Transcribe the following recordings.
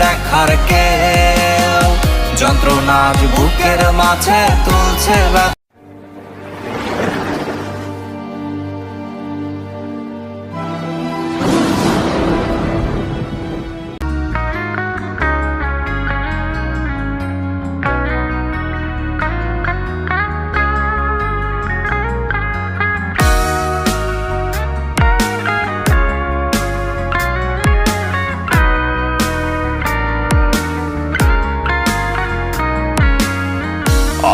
দেখার কেউ, যন্ত্রণা আজ বুকের মাঝে তুলছে ব্যথা।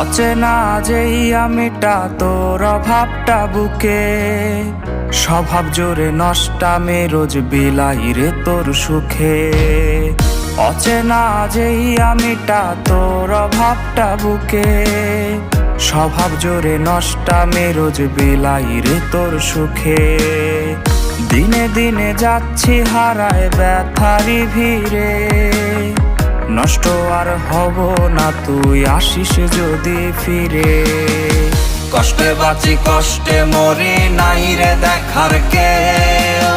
অচেনা যেই আমিটা তোর অভাবটা বুকে, স্বভাব জোরে নষ্টামে রোজ বিলাই রে তোর সুখে। অচেনা যেই আমিটা তোর অভাবটা বুকে, স্বভাব জোরে নষ্টামে রোজ বিলাই রে তোর সুখে। দিনে দিনে যাচ্ছি হারায় ব্যথারি ভিড়ে, নষ্ট আর হব না তুই আসিস যদি ফিরে। কষ্টে বাঁচি কষ্টে মরি নাই রে দেখার কেউ,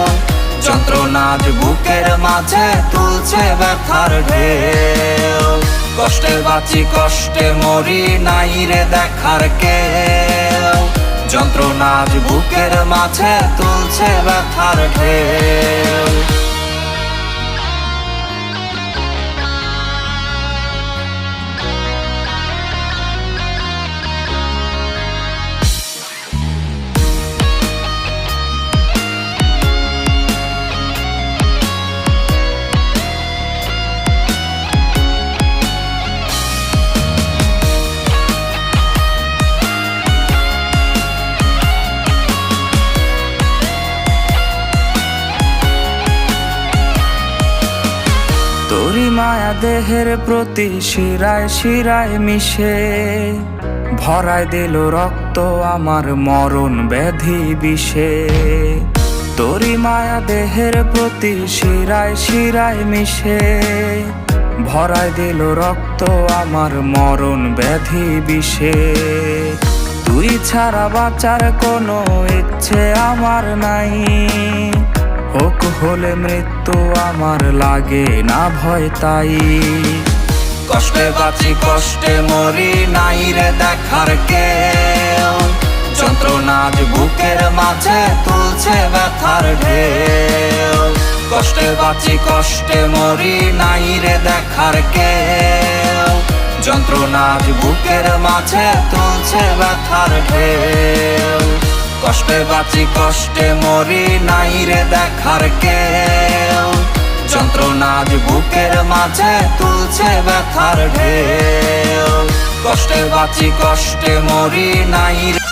যন্ত্রণা আজ বুকের মাঝে তুলছে ব্যথার ঢেউ। কষ্টে বাঁচি কষ্টে মরি নাই রে দেখার কেউ, যন্ত্রণা আজ বুকের মাঝে তুলছে ব্যথার ঢেউ। তোরি মায়া দেহের প্রতি শিরায় শিরায় মিশে, ভরায় দিল রক্ত আমার মরণ ব্যাধি বিষে। তোরি মায়া দেহের প্রতি শিরায় শিরায় মিশে, ভরায় দিল রক্ত আমার মরণ ব্যাধি বিষে। তুই ছাড়া বাঁচার কোনো ইচ্ছে আমার নাই, হোক হলে মৃত্যু আমার লাগে না ভয় তাই। কষ্টে বাঁচি কষ্টে মরি নাই রে দেখার কেউ, যন্ত্রণা আজ বুকের মাঝে তুলছে ব্যথার ঢেউ। কষ্টে বাঁচি কষ্টে মরি নাই রে দেখার কেউ, যন্ত্রণা আজ বুকের মাঝে তুলছে ব্যথার ঢেউ। কষ্টে বাঁচি কষ্টে মরি নাই রে দেখার কেউ, যন্ত্রণা আজ বুকের মাঝে তুলছে ব্যথার ঢেউ। কষ্টে বাঁচি কষ্টে মরি নাই রে।